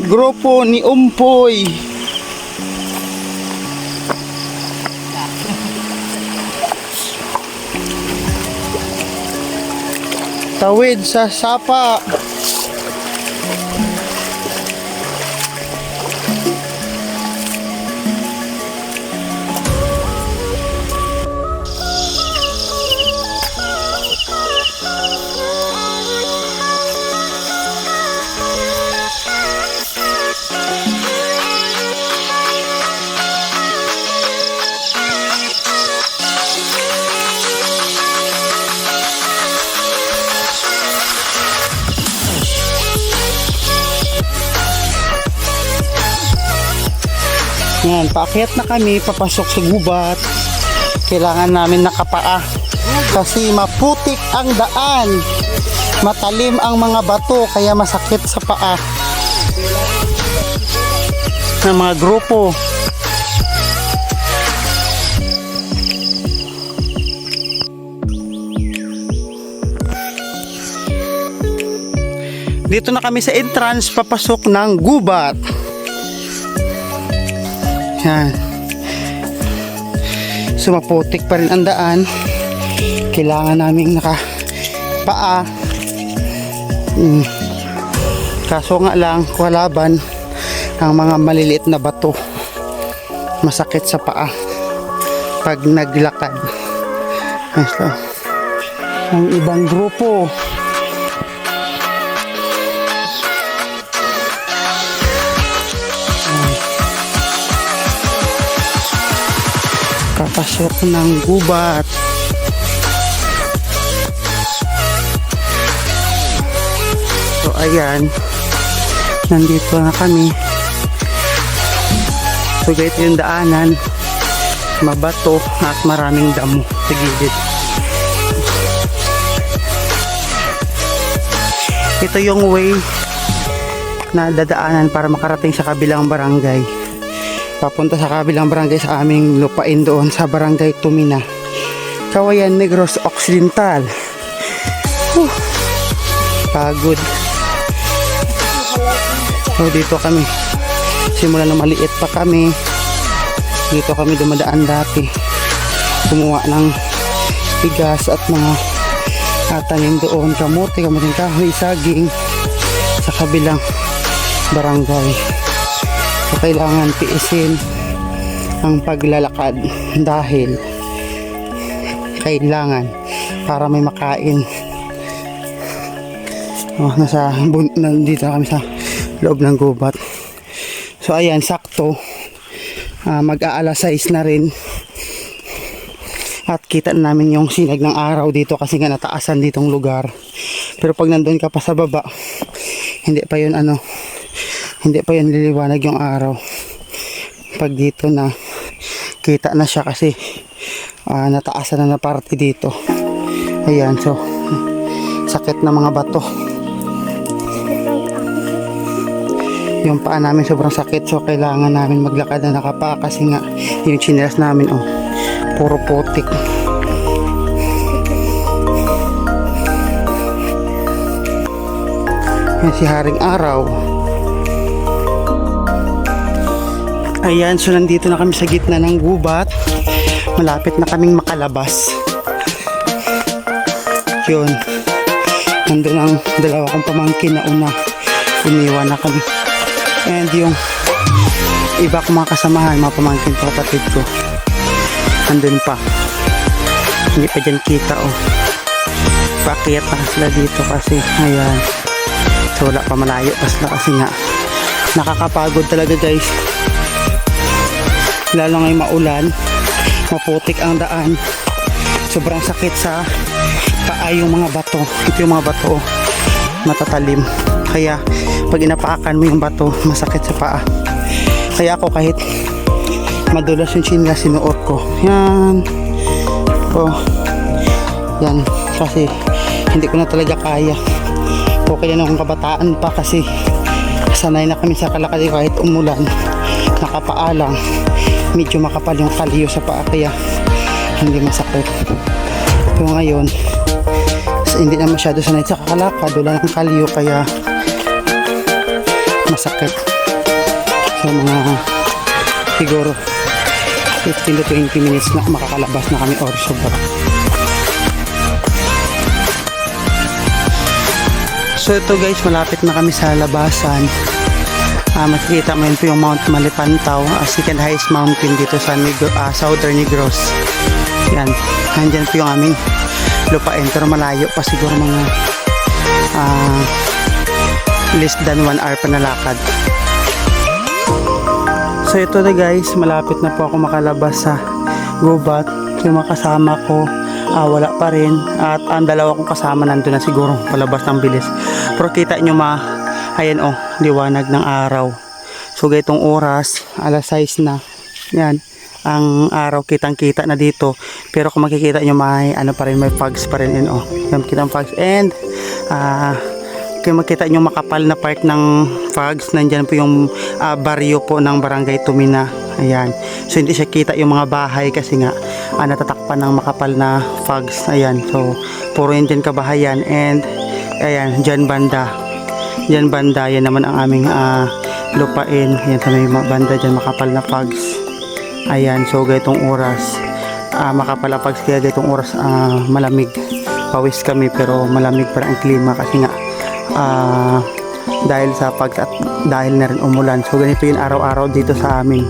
grupo ni Umpoy. Tawid sa sapa. Yan, paakyat na kami, papasok sa gubat. Kailangan namin nakapaa kasi maputik ang daan, matalim ang mga bato, kaya masakit sa paa ng mga grupo. Dito na kami sa entrance, papasok ng gubat. Yan. Sumaputik pa rin ang daan. Kailangan naming nakapaa. Kaso nga lang, kalaban ang mga maliliit na bato. Masakit sa paa pag naglakad. So, ang ibang grupo papasok ng gubat. So ayan, nandito na kami. So ganito yung daanan, mabato at maraming damo sa gilid. Ito yung way na dadaanan para makarating sa kabilang barangay. Papunta sa kabilang barangay sa aming lupain doon sa barangay Tumina, Cauayan Negros Occidental. Pagod. So dito kami, simula na maliit pa kami, dito kami dumadaan dati, kumuha ng bigas at mga tanim doon, kamuting kahoy, saging sa kabilang barangay. So, kailangan tiisin ang paglalakad dahil kailangan para may makain. Nandito na kami sa loob ng gubat. So ayan, sakto mag-aalas 6 na rin at kita na namin yung sinag ng araw dito kasi nga nataasan ditong lugar. Pero pag nandun ka pa sa baba, hindi pa yun liliwanag yung araw. Pag dito na kita na siya kasi nataasan na parte dito. Ayan, so sakit na mga bato. Yung paa namin sobrang sakit, so kailangan namin maglakad na nakapaa kasi nga yung chinelas namin puro putik. Yan si Haring Araw. Ayan, so nandito na kami sa gitna ng gubat. Malapit na kaming makalabas. Yun. Nandun ang dalawa kong pamangkin na una. Iniwan na kami. And yung iba kong mga kasamahan, mga pamangkin ko, kapatid ko, nandun pa. Hindi pa dyan kita Paakyat na sila dito kasi ayan. So wala pa, malayo pa sila kasi nga nakakapagod talaga guys. Lalo ngayong maulan, maputik ang daan, sobrang sakit sa paa yung mga bato. Ito yung mga bato matatalim, kaya pag inapaakan mo yung bato, masakit sa paa. Kaya ako kahit madulas yung chinelas, sinuot ko yan. Yan kasi hindi ko na talaga kaya. Okay na akong kabataan pa kasi sanay na kami sa kalakad kahit umulan, nakapaalang. Medyo makapal yung kalyo sa paa kaya hindi masakit. Pero ngayon hindi na masyado sanay sa kalakad, wala ng kalyo kaya masakit. So mga siguro 15 to 20 minutes na makakalabas na kami or sobra. So ito guys, malapit na kami sa labasan. Makikita mo yun po yung Mount Malipantaw, second highest mountain dito sa Southern Negros. Yan, nandyan po yung aming lupain, pero malayo pa siguro mga less than 1 hour pa na lakad. So ito na guys, malapit na po ako makalabas sa gubat. Yung mga kasama ko wala pa rin, at ang dalawa kong kasama nandun na siguro palabas ng bilis. Pero kita nyo ayan liwanag ng araw. So gaytong oras, alas 6 na. Yan, ang araw kitang kita na dito. Pero kung makikita nyo may pa rin, may fogs pa rin. Yan yung kitang fogs. And kung makita nyo makapal na part ng fogs, nandyan po yung baryo po ng Barangay Tumina. Ayan, so hindi siya kita yung mga bahay kasi nga natatakpan ng makapal na fogs. Ayan, so puro yun dyan kabahayan. And ayan, dyan banda, yan naman ang aming lupain. Yan sa may banda dyan, makapal na fogs. Ayan, so gaytong oras makapal na fogs, kaya gaytong oras malamig, pawis kami pero malamig pa rin ang klima kasi nga dahil sa fogs at dahil na rin umulan. So ganito yun araw-araw dito sa amin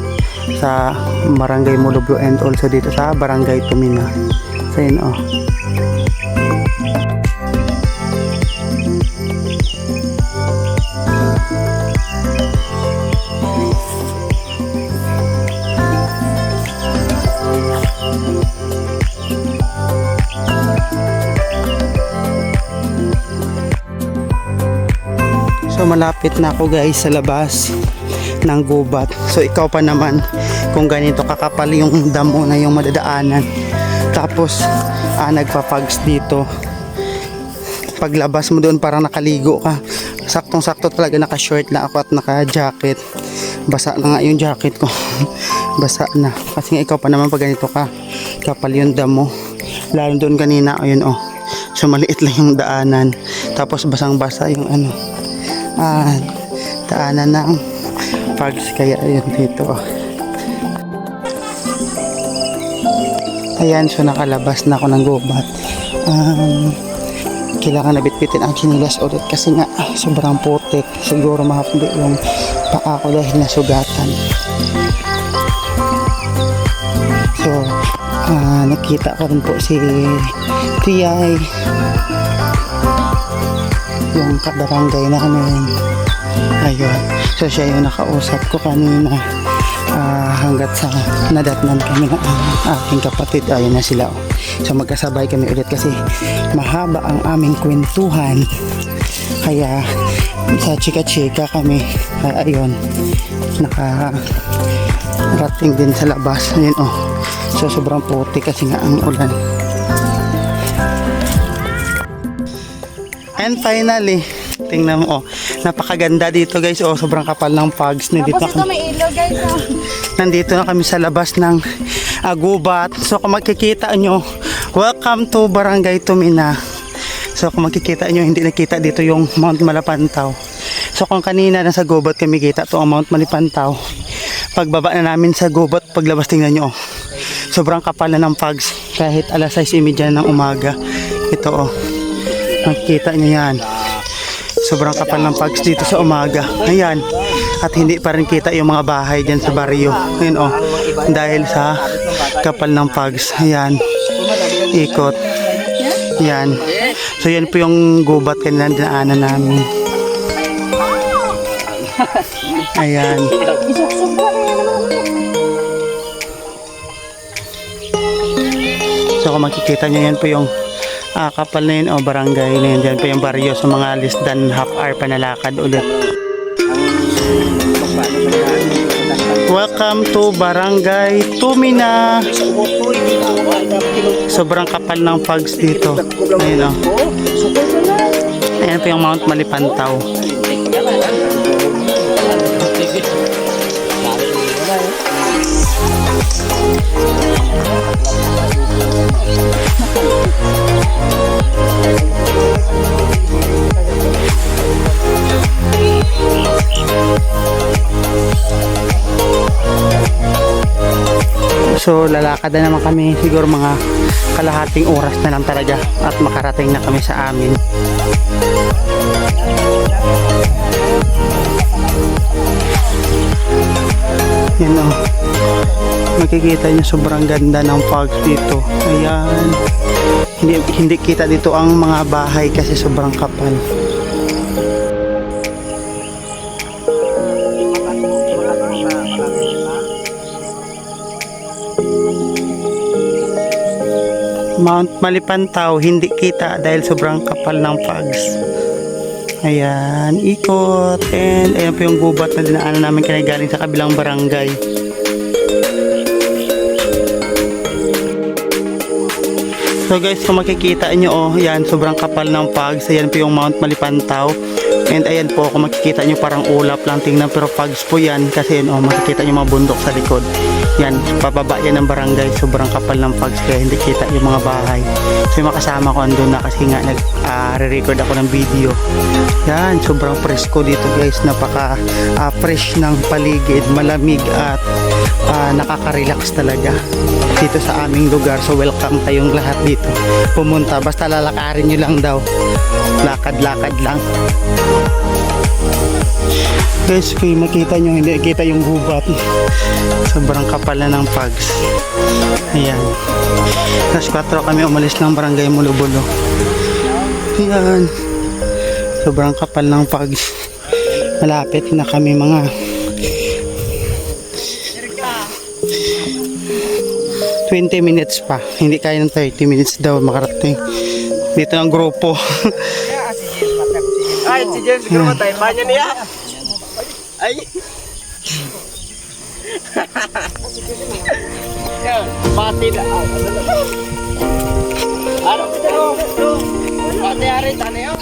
sa Barangay Mulublo and also dito sa Barangay Tumina. So yun So malapit na ako guys sa labas ng gubat. So ikaw pa naman, kung ganito kakapal yung damo na yung madadaanan, tapos nagpa-fogs dito, paglabas mo doon parang nakaligo ka. Saktong sakto talaga, naka-short na ako at naka-jacket. Basa na nga yung jacket ko. Basa na kasi nga ikaw pa naman pag ganito ka kapal yung damo. Lalo doon kanina, ayun so maliit lang yung daanan, tapos basang basa yung daanan ng fogs, kaya ayun dito ayan. So nakalabas na ako ng gubat. Kailangan na bitbitin ang chinilas ulit kasi nga sobrang putik, siguro mahapdi yung paa ko dahil nasugatan. So nakita ko rin po si Tiyay, yung kabarangay namin. Ayun, so siya yung nakausap ko kanina hanggat sa nadatnan kami ng aking kapatid. Ayun na sila so magkasabay kami ulit kasi mahaba ang aming kwentuhan, kaya sa chika-chika kami. Ayun, nakarating din sa labas. Ayun so sobrang puti kasi nga ang ulan. And finally, tingnan mo napakaganda dito guys. Sobrang kapal ng fogs. Nandito ito may ilaw guys. Nandito na kami sa labas ng gubat. So kung makikita nyo, welcome to Barangay Tumina. So kung makikita nyo, hindi nakita dito yung Mount Malipantaw. So kung kanina nasa gubat kami kita to ang Mount Malipantaw, pagbaba na namin sa gubat, paglabas tingnan nyo sobrang kapal na ng fogs kahit alas 6:30 ng umaga. Ito makikita nyo yan, sobrang kapal ng fogs dito sa umaga. Ayan, at hindi pa rin kita yung mga bahay dyan sa baryo. Ayan dahil sa kapal ng fogs. Ayan, ikot yan. So yan po yung gubat kanina dinaanan namin. Ayan, so kung makikita nyo, yan po yung kapal na yun barangay na yun. Dyan po yung baryo, sa mga less than half hour pa nalakad ulit. Welcome to Barangay Tumina. Sobrang kapal ng fogs dito. Ayun ayan po yung Mount Malipantaw. So lalakad na naman kami, siguro mga kalahating oras na lang talaga at makarating na kami sa amin. Yan o, makikita nyo sobrang ganda ng park dito. Ayan, hindi kita dito ang mga bahay kasi sobrang kapal. Mount Malipantaw hindi kita dahil sobrang kapal ng fogs. Ayan, ikot, and ayan po yung gubat na dinaanan namin kanina galing sa kabilang barangay. So guys, kung makikita nyo, oh, yan, sobrang kapal ng fogs. Ayan po yung Mount Malipantaw. And ayan po, kung makikita nyo parang ulap lang tingnan, pero fogs po yan kasi oh, makikita nyo mga bundok sa likod. Yan, pababa yan ng barangay, sobrang kapal ng fogs kaya hindi kita yung mga bahay. So yung makasama ko andun na kasi nga nag-re-record ako ng video. Yan, sobrang presko dito guys, napaka fresh ng paligid, malamig at nakaka-relax talaga dito sa aming lugar. So welcome kayong lahat dito pumunta, basta lalakarin nyo lang daw, lakad-lakad lang guys. Kung makita nyo, hindi kita yung gubat, sobrang kapal na ng fogs. Ayan, alas 4 kami umalis ng barangay Mulubulo. Ayan, sobrang kapal ng fogs. Malapit na kami, mga 20 minutes pa, hindi kaya ng 30 minutes daw makarating dito ng grupo. Ay, si James, siguro tayo pa niya niya. Ay. Pati na. Ano ito? Pati hari tani yo.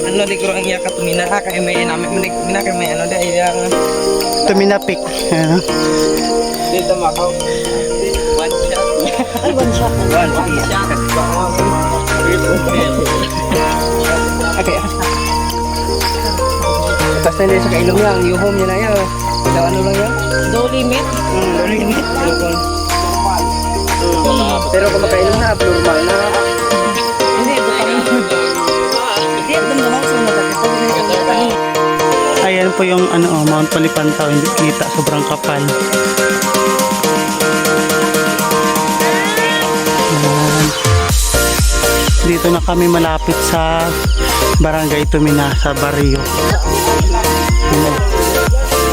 Ano di ko ang iya ka tumina kay may namin mina kay may ano da iya Tuminapik. dito makaw. One shot. Ay, one shot. One shot. Okay. Basta hindi sa kailong lang, yuhom niya na yan. Ito ano lang yan? No limit. No limit. Pero kung makailong na, normal na. Hindi, ito pa rin. Hindi, ito naman sa mga. Ayan po yung Mount Malipantaw, hindi kita, sobrang kapal. Ayan. Dito na kami malapit sa Barangay Tumina, sa Barrio. Ayan.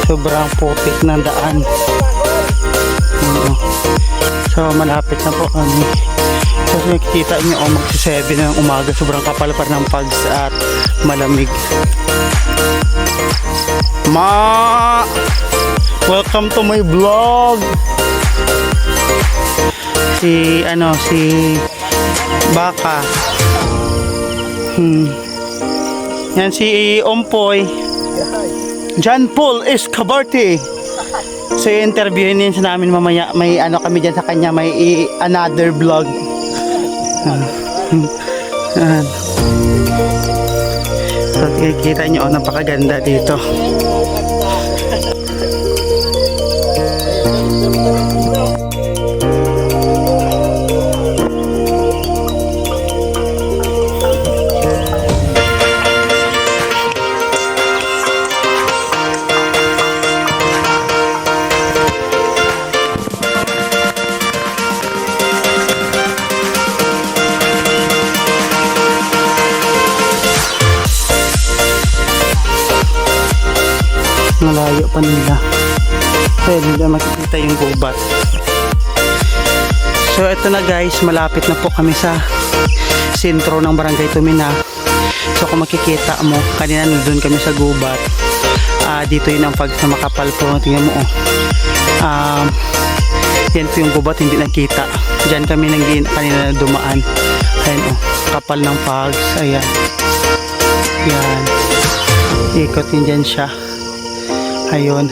Sobrang putik ng daan. Ayan. So malapit na po kami. So nakikita nyo, magsi-7 ng umaga, sobrang kapal pa ng fogs at malamig. Ma! Welcome to my vlog! Si Baka. Yan si Ompoy. John Paul Escabarte. So i-interviewin din sa namin mamaya. May kami dyan sa kanya, may another vlog. So kita nyo, napakaganda dito. Malayo pa nila, kaya hindi na makikita yung gubat. So ito na guys, malapit na po kami sa sentro ng Barangay Tumina. So kung makikita mo, kanina nandun kami sa gubat. Dito yun ang fogs na makapal po. Tingnan mo yan po yung gubat, hindi nakita. Diyan kami kanina dumaan. Ayan kapal ng fogs. Ayan, yan, ikotin dyan siya. Ayun,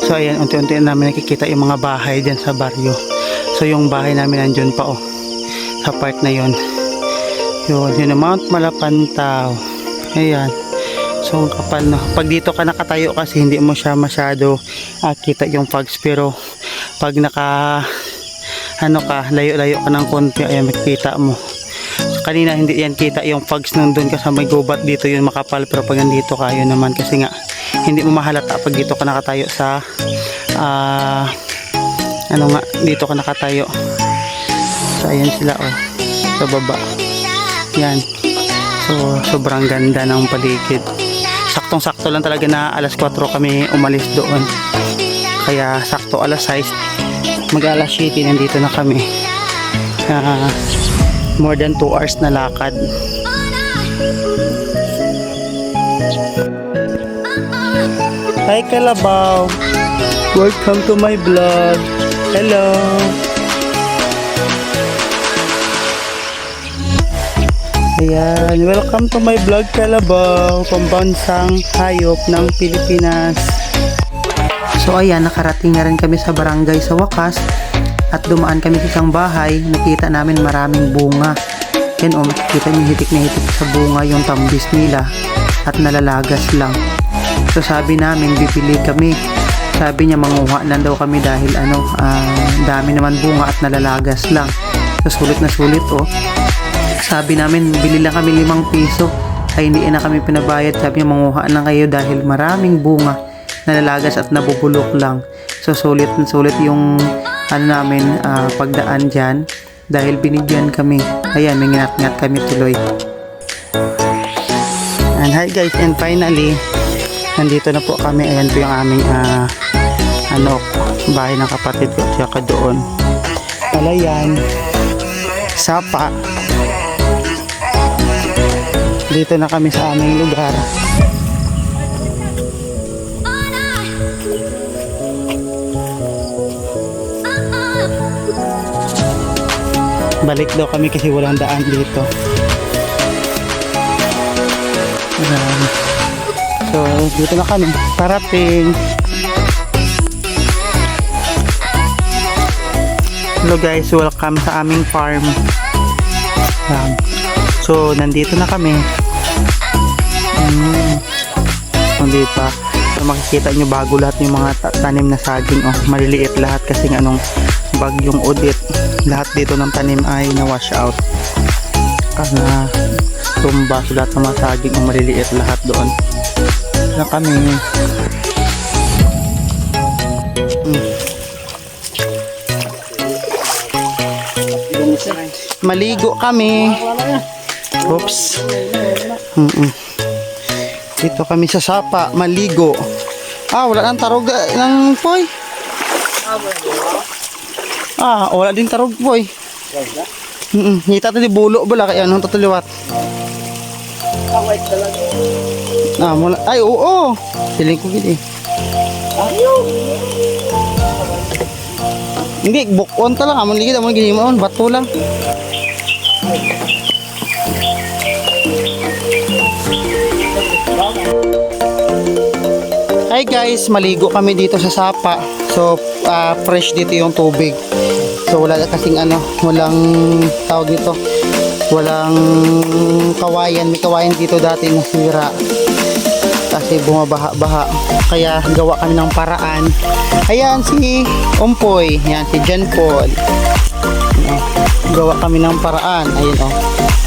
So ayan, unti-unti namin nakikita yung mga bahay dyan sa baryo. So yung bahay namin nandun pa sa part na yun. Yun yung Mount Malapantaw. Ayan. So kapal na. Pag dito ka nakatayo kasi hindi mo siya masyado kita yung fogs, pero pag layo-layo ka ng konti, ayan makikita mo. So, kanina hindi yan kita yung fogs nung doon ka sa may gubat, dito yun makapal, pero pag nandito ka yun naman kasi nga hindi mo mahalata pag dito ka nakatayo sa dito ka nakatayo. So ayan sila sa baba. Yan. So sobrang ganda ng paligid. Saktong-sakto lang talaga na alas 4 kami umalis doon. Kaya sakto alas 6, mag-alas 7 nandito na kami. More than 2 hours na lakad. Hi Kalabaw, welcome to my vlog. Hello. Ayan, welcome to my vlog Kalabaw, pambansang hayop ng Pilipinas. So ayan, nakarating na rin kami sa barangay sa wakas at dumaan kami sa isang bahay. Nakita namin maraming bunga. Yan makikita niyo hitik na hitik sa bunga yung tambis nila at nalalagas lang. So sabi namin bibili kami. Sabi niya manguha na daw kami dahil dami naman bunga at nalalagas lang. So sulit na sulit Sabi namin bili lang kami 5 piso. Ay hindi na kami pinabayad. Sabi niya manguha lang kayo dahil maraming bunga, nalalagas at nabubulok lang. So sulit na sulit yung pagdaan dyan dahil binigyan kami. Ayan, may ngat-ngat kami tuloy. And hi guys, and finally nandito na po kami. Ayan po yung aming bahay ng kapatid ko at saka doon. Palayan, Sapa. Dito na kami sa aming lugar. Balik daw kami kasi walang daan dito. So dito na kami parating. Hello guys, welcome sa aming farm. So nandito na kami. Hindi pa. So, makikita nyo bago lahat yung mga tanim na saging. Maliliit lahat kasi ng bagyong Odette. Lahat dito ng tanim ay na-wash out. Na tumba. So lahat ng mga saging maliliit lahat doon. Na kami. Maligo kami. Oops. Dito kami sa Sapa, maligo. Wala nang tarog ng poy. Wala din tarog poy. Hita to di bulo bala kaya anong tatuliwat. Mula. Ay, oo. Siling ko gid Hindi, bukon ta lang. Amon ligid, amon gini mo, bato lang. Hi guys, maligo kami dito sa Sapa. So fresh dito yung tubig. So wala kasing walang tawag dito. Walang kawayan. May kawayan dito dati nasira. Kasi bumabaha-baha. Kaya gawa kami ng paraan. Ayan si Umpoy, yan si John Paul. Gawa kami ng paraan. Ayun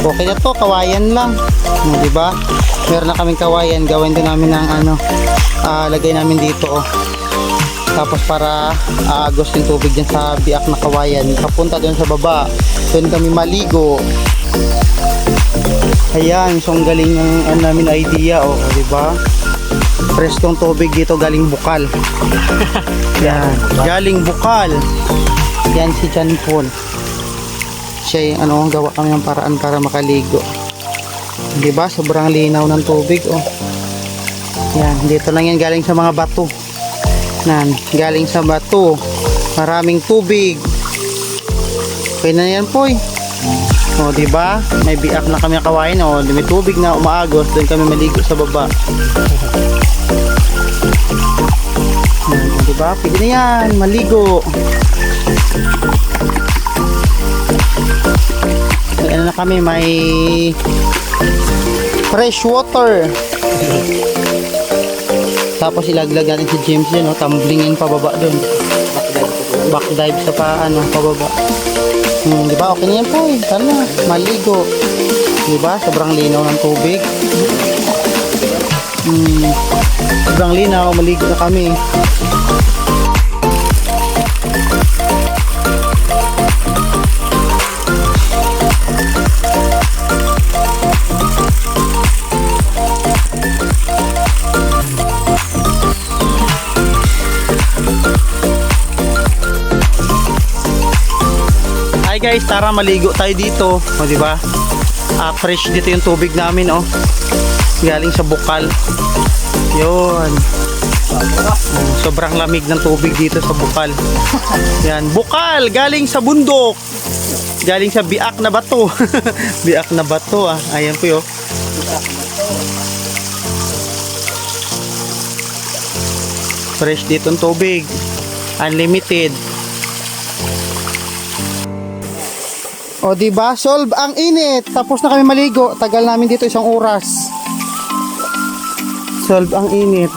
Okay na to, kawayan lang. Di ba? Meron na kaming kawayan, gawin din namin ng lagay namin dito tapos para agos yung tubig dyan sa biak na kawayan papunta doon sa baba, doon kami maligo. Ayan, so ang galing ng namin idea di ba? Fresh yung tubig dito galing Bukal. Yan, galing Bukal. Yan si John Paul, siya yung gawa kami ng paraan para makaligo. Diba? Sobrang linaw ng tubig Yan, dito lang yan galing sa mga bato. Galing sa bato. Maraming tubig. Okay na yan poy. Diba? May biak na kami kawain may tubig na umaagos. Doon kami maligo sa baba. Diba? Pwede na yan, maligo. May ano na kami, may fresh water. Tapos ilaglag natin si James yun, oh, tumblingin pababa dun. Back dive sa pababa. Diba? Okay na yan po eh. Tara na, maligo. Diba? Sobrang linaw ng tubig. Sobrang linaw, maligo na kami. Hi guys, tara maligo tayo dito. O di ba? Fresh dito yung tubig namin, oh. Galing sa bukal. 'Yun. Sobrang lamig ng tubig dito sa bukal. Yan, bukal galing sa bundok. Galing sa biak na bato. Biak na bato, ah. Ayan po 'yo. Fresh dito ang tubig. Unlimited. O diba, solve ang init. Tapos na kami maligo. Tagal namin dito 1 oras. Solve ang init.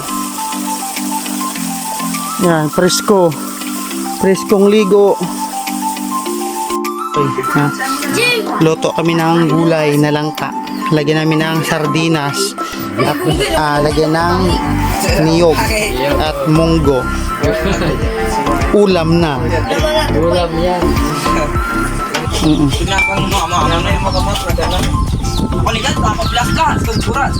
Yan, presko. Preskong ligo. Okay, ha? Luto kami ng gulay na langka. Lagyan namin ng sardinas. At lagyan ng niyog at munggo. Ulam na. Ulam yan. Pinapang mga na yung magamot na dala. Ako niyan, papablas ka. Skudkuran.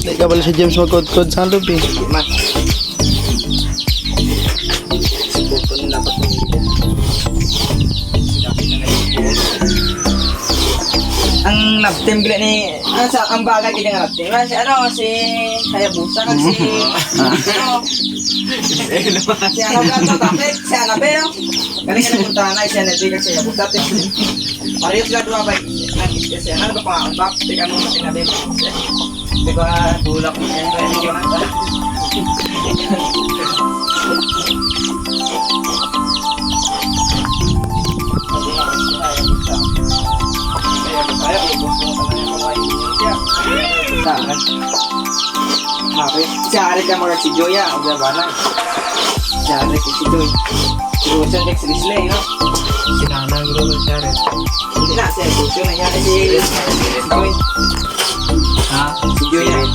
Hindi ka pala si James magkod-kod sa loob eh. Ang love team bila ni ang bagay kini nga love team. Si Hayabusa kag si si ano tapet si Anabel. Kani ka punta na si Anabel kag si Hayabusa. Parehas ka dua ba? Si ano ba pa ang back tika mo si Anabel. Di ba bulak mo yan. Saya ubos mo naman yung kumain niya. Saan? Mari, cari ka mga si Joya, o ba na? Cari ka si Joy. Ilusan ka si Risley, no? Sinanang gano'n siya rin. Hindi na, siya ilusan na yan si Joy. Ha? Si Joy yan.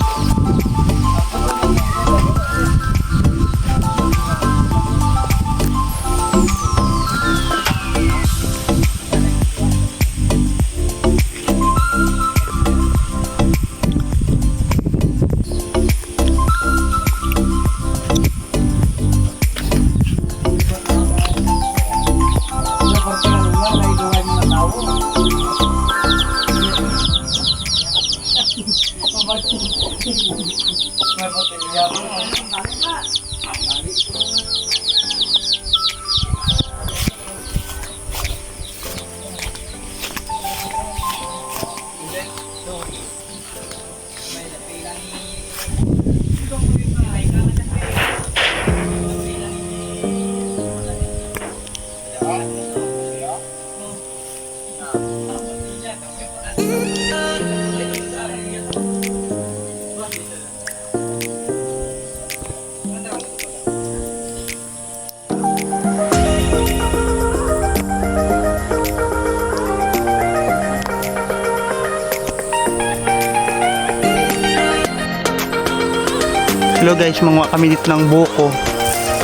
Hello guys, manguha kami dito ng buko.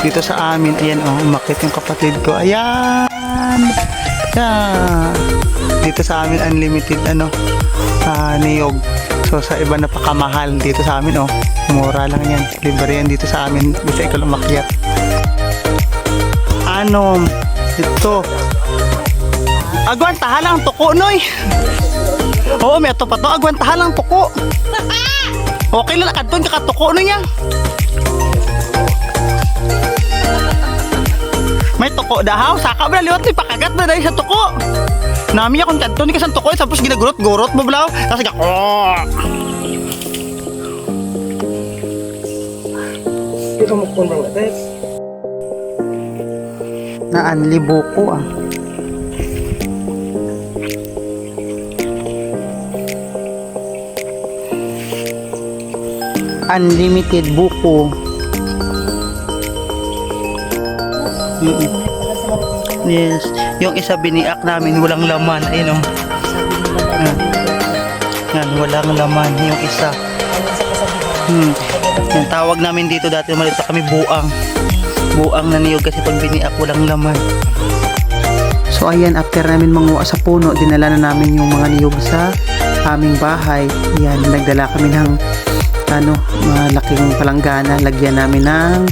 Dito sa amin, ayan oh, umakit yung kapatid ko. Ayan! Yeah. Dito sa amin, unlimited niyog. So sa iba napakamahal. Dito sa amin oh, mura lang yan. Libre yan dito sa amin. Bisa ikaw lang makyat. Ito. Agwan, tahalang tuko, noy. Oo, may ato pa to. Agwan, tahalang tuko. Okay lang, nakadun kakatuko na niya. May tuko tuko dahaw. Saka bala liwat ni pakagat na dahil sa tuko. Nami akong kanto ni kasang tuko. Tapos ginagurot-gurot mo balaw. Tapos ka, Hindi ka mukundang natin. naanlibo ko ah. Unlimited buko. Yes. Yung isa biniak namin walang laman. Ayun o. Yan, walang laman. Yung isa. Yung tawag namin dito dati maliit kami buang. Buang na niyog kasi pag biniak walang laman. So ayan, after namin manguha sa puno, dinala na namin yung mga niyog sa aming bahay. Yan, nagdala kami ng malaking palanggana. Lagyan namin ng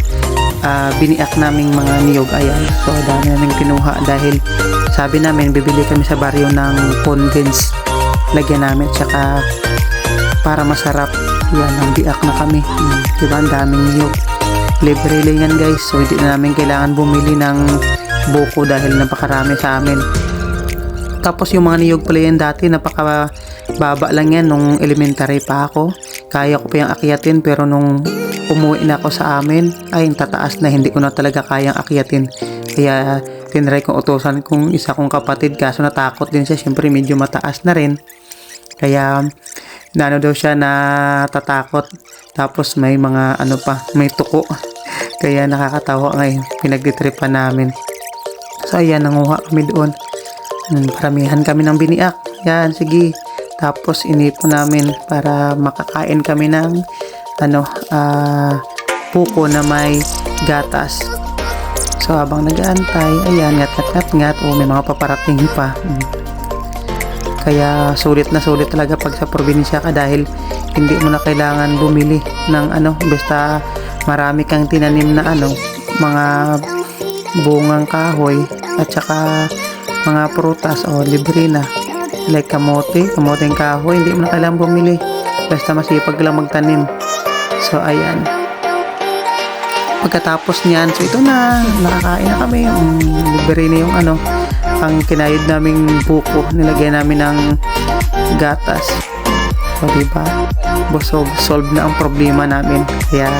biniak naming mga niyog. Ayan, so dami namin kinuha dahil sabi namin bibili kami sa baryo ng condensed. Lagyan namin, tsaka para masarap. Yan, ang biak na kami. Diba, ang daming niyog. Libre lang yan guys, so hindi na namin kailangan bumili ng buko dahil napakarami sa amin. Tapos yung mga niyog pala yan dati, napakababa lang yan nung elementary pa ako. Kaya ko pa yung akyatin, pero nung umuwi na ako sa amin, ay tataas na, hindi ko na talaga kayang akyatin. Kaya tinry kong utusan kung isa kong kapatid, kaso natakot din siya, syempre medyo mataas na rin. Kaya naano daw siya natatakot. Tapos may mga may tuko. Kaya nakakatawa ngayon, pinagtitripan namin. So ayan, nanguha kami doon. Paramihan kami ng biniak. Yan, sige. Tapos inipon namin para makakain kami ng puko na may gatas. So habang nag-aantay, ayan, ngat. May mga paparating pa. Kaya sulit na sulit talaga pag sa probinsya ka dahil hindi mo na kailangan bumili ng basta marami kang tinanim na mga bungang kahoy at saka mga prutas o libre na. Like kamoteng kahoy, hindi mo na kailangan bumili. Basta masipag lang magtanim. So ayan. Pagkatapos niyan, so ito na, nakakain na kami. Libre na yung ang kinayod naming buko, nilagyan namin ng gatas. So diba, solve na ang problema namin. Kaya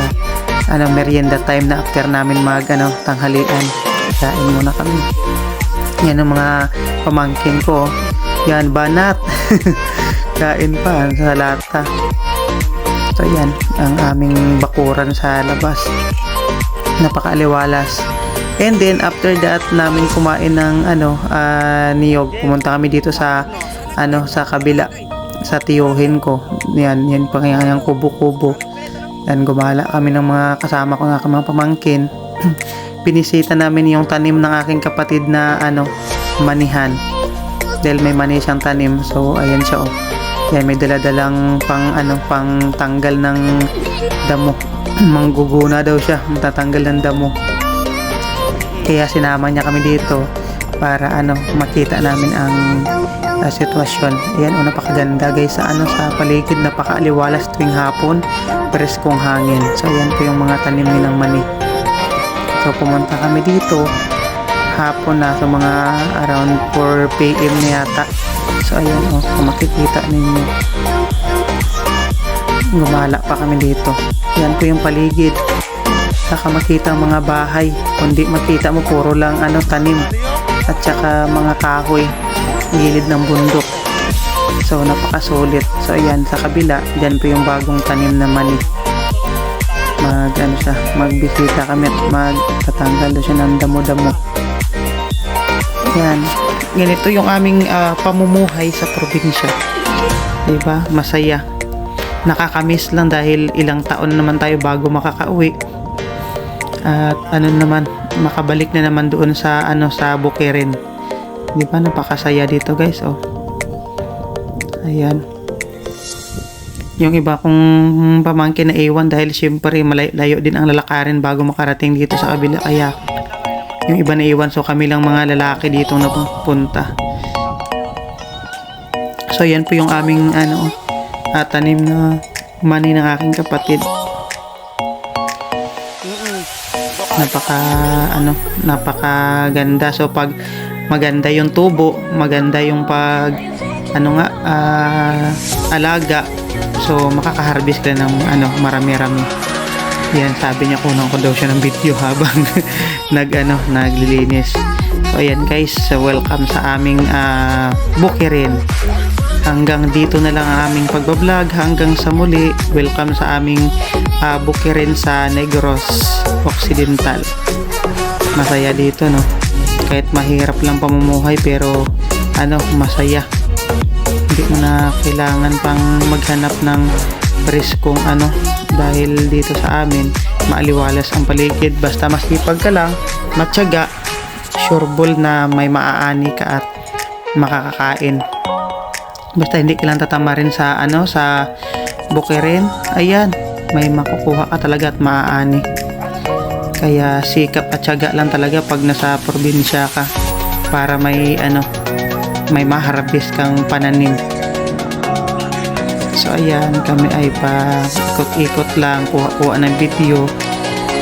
merienda time na after namin tanghalian. Kain muna kami. Yan ang mga pamangkin ko. Yan, banat. Kain pa sa lata. So yan, ang aming bakuran sa labas. Napakaaliwalas. And then after that namin kumain ng niyog. Pumunta kami dito sa sa kabila sa tiyuhin ko. Yan pa yung kubo-kubo. Yan, gumala kami ng mga kasama ko, ng mga pamangkin. Pinisita namin yung tanim ng aking kapatid na manihan. Dahil may mani siyang tanim. So ayan siya Yan, may daladalang pang tanggal ng damo. Mangguguna daw siya, matatanggal ng damo. Kaya sinama niya kami dito para makita namin ang sitwasyon. Ayan, napakaganda guys sa sa paligid, napakaaliwalas tuwing hapon, preskong hangin. So ayan po yung mga tanim nilang mani. So pumunta kami dito hapon na, sa mga around 4 PM na yata. So ayan kung makikita ninyo, gumala pa kami dito. Yan po yung paligid. Saka makita ang mga bahay. Kundi makita mo puro lang tanim at saka mga kahoy gilid ng bundok. So napakasulit. So ayan, sa kabila dyan po yung bagong tanim na mani. Magbisita kami at magtatanggal siya ng damo-damo. Yan, ganito yung aming pamumuhay sa probinsya. Diba? Masaya. Nakakamiss lang dahil ilang taon naman tayo bago makakauwi. At naman, makabalik na naman doon sa sa Bukirin. Di ba, napakasaya dito guys. Ayan. Yung iba kong pamangkin na iwan dahil syempre malayo din ang lalakarin bago makarating dito sa kabila. Kaya yung iba na iwan, so kami lang mga lalaki dito na punta. So yan po yung aming tanim na mani ng aking kapatid. napakaganda. So pag maganda yung tubo, maganda yung pag alaga, so makaka-harvest ka ng marami-rami. Yan, sabi niya kunan ko daw siya ng video habang naglilinis. So ayan guys, welcome sa aming bukirin. Hanggang dito na lang ang aming pagbablog. Hanggang sa muli, welcome sa aming bukirin sa Negros Occidental. Masaya dito, no? Kahit mahirap lang pamumuhay, pero masaya. Hindi mo na kailangan pang maghanap ng briskong dahil dito sa amin maaliwalas ang paligid. Basta masipag ka lang, matyaga, sureball na may maaani ka at makakakain. Basta hindi ka lang tatamarin sa sa bukirin, ayan, may makukuha ka talaga at maaani. Kaya sikap at tiyaga lang talaga pag nasa probinsya ka para may maharvest kang pananim. So ayan, kami ay pa ikot-ikot lang, kuha-kuha ng video.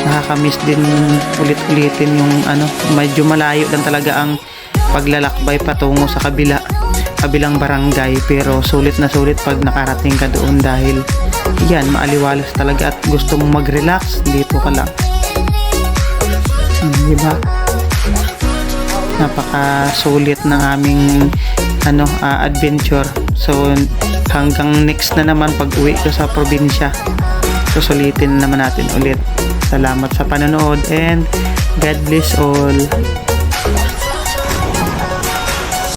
Nakakamiss din ulit-ulitin yung medyo malayo lang talaga ang paglalakbay patungo sa kabilang barangay, pero sulit na sulit pag nakarating ka doon dahil yan, maaliwalas talaga at gusto mong mag-relax, dito ka lang. Diba? Napakasulit ng aming adventure. So hanggang next na naman pag uwi ko sa probinsya, susulitin naman natin ulit. Salamat sa panonood and God bless all.